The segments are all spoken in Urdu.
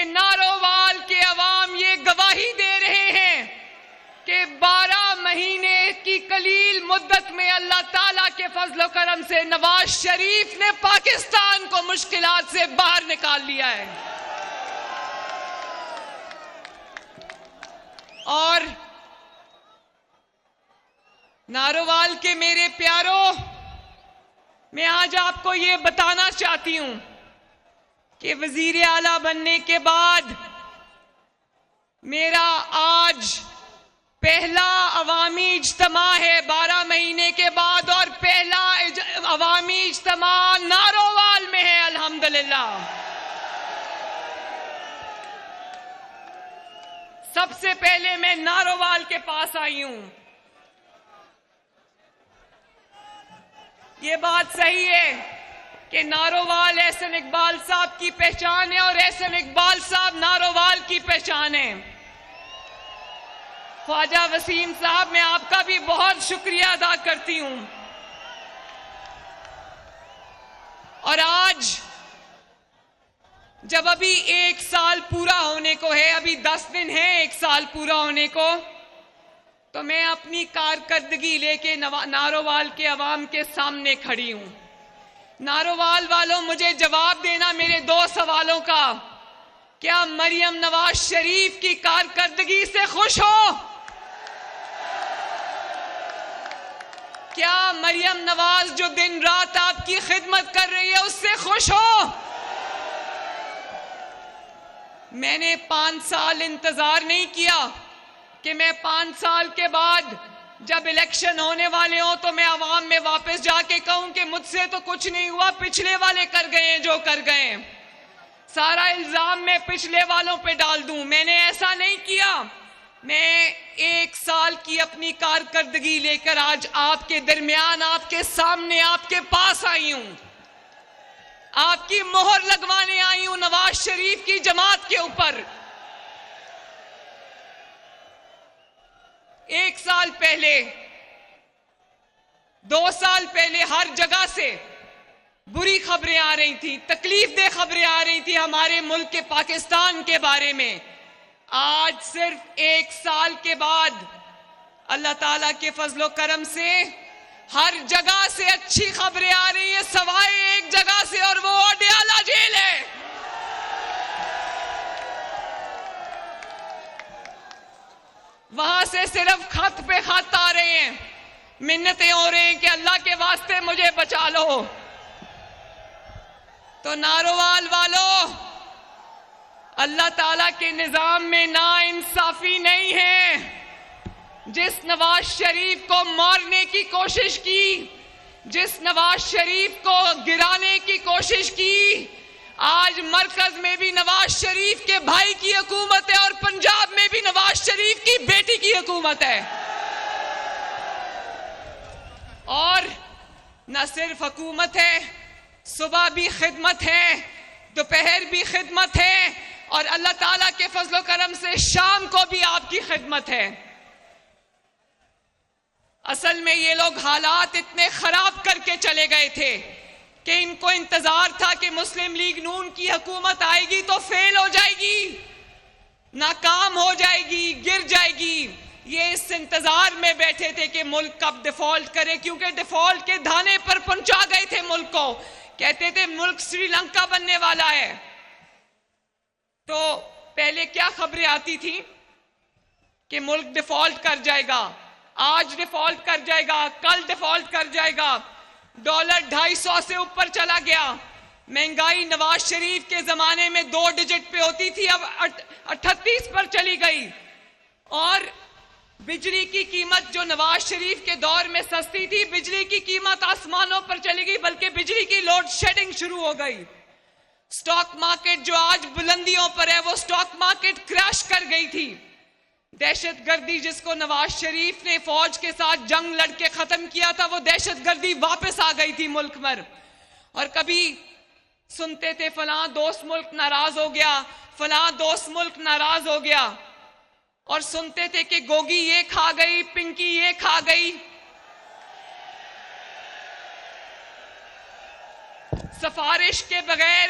کہ نارووال کے عوام یہ گواہی دے رہے ہیں کہ 12 مہینے کی قلیل مدت میں اللہ تعالیٰ کے فضل و کرم سے نواز شریف نے پاکستان کو مشکلات سے باہر نکال لیا ہے. اور نارووال کے میرے پیاروں، میں آج آپ کو یہ بتانا چاہتی ہوں کہ وزیر اعلیٰ بننے کے بعد میرا آج پہلا عوامی اجتماع ہے 12 مہینے کے بعد، اور پہلا عوامی اجتماع نارووال میں ہے الحمدللہ. سب سے پہلے میں نارووال کے پاس آئی ہوں. یہ بات صحیح ہے کہ نارووال احسن اقبال صاحب کی پہچان ہے اور احسن اقبال صاحب نارووال کی پہچان ہے. خواجہ وسیم صاحب، میں آپ کا بھی بہت شکریہ ادا کرتی ہوں. اور آج جب ابھی 1 سال پورا ہونے کو ہے، ابھی 10 دن ہیں 1 سال پورا ہونے کو، تو میں اپنی کارکردگی لے کے نارووال کے عوام کے سامنے کھڑی ہوں. نارووال والوں، مجھے جواب دینا میرے 2 سوالوں کا. کیا مریم نواز شریف کی کارکردگی سے خوش ہو؟ کیا مریم نواز جو دن رات آپ کی خدمت کر رہی ہے اس سے خوش ہو؟ میں نے 5 سال انتظار نہیں کیا کہ میں 5 سال کے بعد جب الیکشن ہونے والے ہوں تو میں عوام میں واپس جا کے کہوں کہ مجھ سے تو کچھ نہیں ہوا، پچھلے والے کر گئے ہیں جو کر گئے ہیں، سارا الزام میں پچھلے والوں پہ ڈال دوں. میں نے ایسا نہیں کیا. میں 1 سال کی اپنی کارکردگی لے کر آج آپ کے درمیان، آپ کے سامنے، آپ کے پاس آئی ہوں. آپ کی مہر لگوانے آئی ہوں نواز شریف کی جماعت کے اوپر. 1 سال پہلے، 2 سال پہلے ہر جگہ سے بری خبریں آ رہی تھیں، تکلیف دہ خبریں آ رہی تھیں ہمارے ملک کے پاکستان کے بارے میں. آج صرف 1 سال کے بعد اللہ تعالیٰ کے فضل و کرم سے ہر جگہ سے اچھی خبریں آ رہی ہیں، سوائے ایک جگہ سے، اور وہ اڈیالہ جیل ہے. وہاں سے صرف خط پہ خط آ رہے ہیں، منتیں ہو رہے ہیں کہ اللہ کے واسطے مجھے بچا لو. تو نارووال والو، اللہ تعالیٰ کے نظام میں ناانصافی نہیں ہے. جس نواز شریف کو مارنے کی کوشش کی، جس نواز شریف کو گرانے کی کوشش کی، آج مرکز میں بھی نواز شریف کے بھائی کی حکومت ہے اور پنجاب میں بھی نواز شریف کی بیٹی کی حکومت ہے. اور نہ صرف حکومت ہے، صبح بھی خدمت ہے، دوپہر بھی خدمت ہے، اور اللہ تعالیٰ کے فضل و کرم سے شام کو بھی آپ کی خدمت ہے. اصل میں یہ لوگ حالات اتنے خراب کر کے چلے گئے تھے کہ ان کو انتظار تھا کہ مسلم لیگ نون کی حکومت آئے گی تو فیل ہو جائے گی، ناکام ہو جائے گی، گر جائے گی. یہ اس انتظار میں بیٹھے تھے کہ ملک کب ڈیفالٹ کرے، کیونکہ ڈیفالٹ کے دھانے پر پہنچا گئے تھے ملک کو. کہتے تھے ملک سری لنکا بننے والا ہے. تو پہلے کیا خبریں آتی تھی کہ ملک ڈیفالٹ کر جائے گا، آج ڈیفالٹ کر جائے گا، کل ڈیفالٹ کر جائے گا. ڈالر 250 سے اوپر چلا گیا. مہنگائی نواز شریف کے زمانے میں 2 ڈیجٹ پہ ہوتی تھی، اب 38 پر چلی گئی. اور بجلی کی قیمت جو نواز شریف کے دور میں سستی تھی، بجلی کی قیمت آسمانوں پر چلی گئی، بلکہ بجلی کی لوڈ شیڈنگ شروع ہو گئی. سٹاک مارکیٹ جو آج بلندیوں پر ہے، وہ سٹاک مارکیٹ کریش کر گئی تھی. دہشت گردی جس کو نواز شریف نے فوج کے ساتھ جنگ لڑ کے ختم کیا تھا، وہ دہشت گردی واپس آ گئی تھی ملک میں. اور کبھی سنتے تھے فلاں دوست ملک ناراض ہو گیا، فلاں دوست ملک ناراض ہو گیا، اور سنتے تھے کہ گوگی یہ کھا گئی، پنکی یہ کھا گئی. سفارش کے بغیر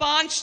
5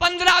15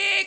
1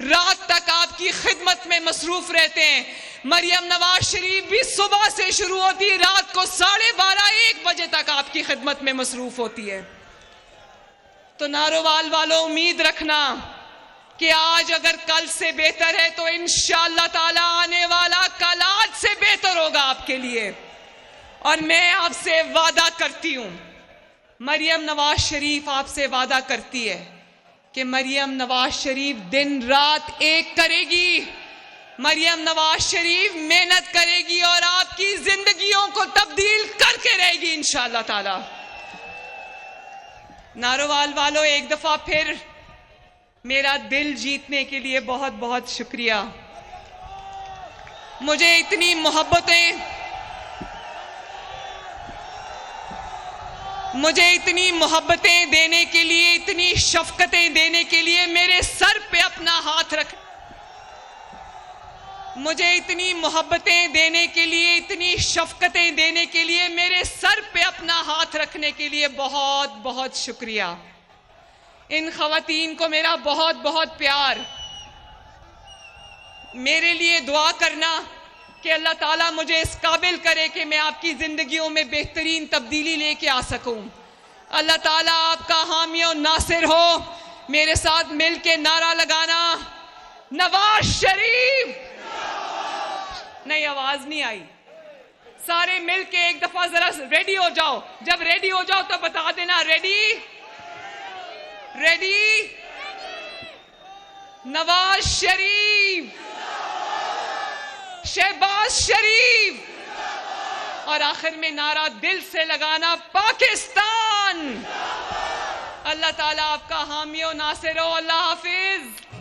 رات تک آپ کی خدمت میں مصروف رہتے ہیں. مریم نواز شریف بھی صبح سے شروع ہوتی، رات کو 12:30-1 بجے تک آپ کی خدمت میں مصروف ہوتی ہے. تو نارووال والوں امید رکھنا کہ آج اگر کل سے بہتر ہے تو انشاءاللہ تعالی آنے والا کل آج سے بہتر ہوگا آپ کے لیے. اور میں آپ سے وعدہ کرتی ہوں، مریم نواز شریف آپ سے وعدہ کرتی ہے کہ مریم نواز شریف دن رات ایک کرے گی. مریم نواز شریف محنت کرے گی اور آپ کی زندگیوں کو تبدیل کر کے رہے گی انشاءاللہ تعالی. نارووال والوں، ایک دفعہ پھر میرا دل جیتنے کے لیے بہت بہت شکریہ. مجھے اتنی محبتیں دینے کے لیے، اتنی شفقتیں دینے کے لیے، میرے سر پہ اپنا ہاتھ رکھ، مجھے اتنی محبتیں دینے کے لیے، اتنی شفقتیں دینے کے لیے، میرے سر پہ اپنا ہاتھ رکھنے کے لیے بہت بہت شکریہ. ان خواتین کو میرا بہت بہت پیار. میرے لیے دعا کرنا کہ اللہ تعالیٰ مجھے اس قابل کرے کہ میں آپ کی زندگیوں میں بہترین تبدیلی لے کے آ سکوں. اللہ تعالیٰ آپ کا حامی و ناصر ہو. میرے ساتھ مل کے نعرہ لگانا، نواز شریف. نہیں، آواز نہیں آئی. سارے مل کے ایک دفعہ ذرا ریڈی ہو جاؤ. جب ریڈی ہو جاؤ تو بتا دینا ریڈی. نواز شریف، شہباز شریف، اور آخر میں نعرہ دل سے لگانا، پاکستان. اللہ تعالیٰ آپ کا حامی و ناصر ہو. اللہ حافظ.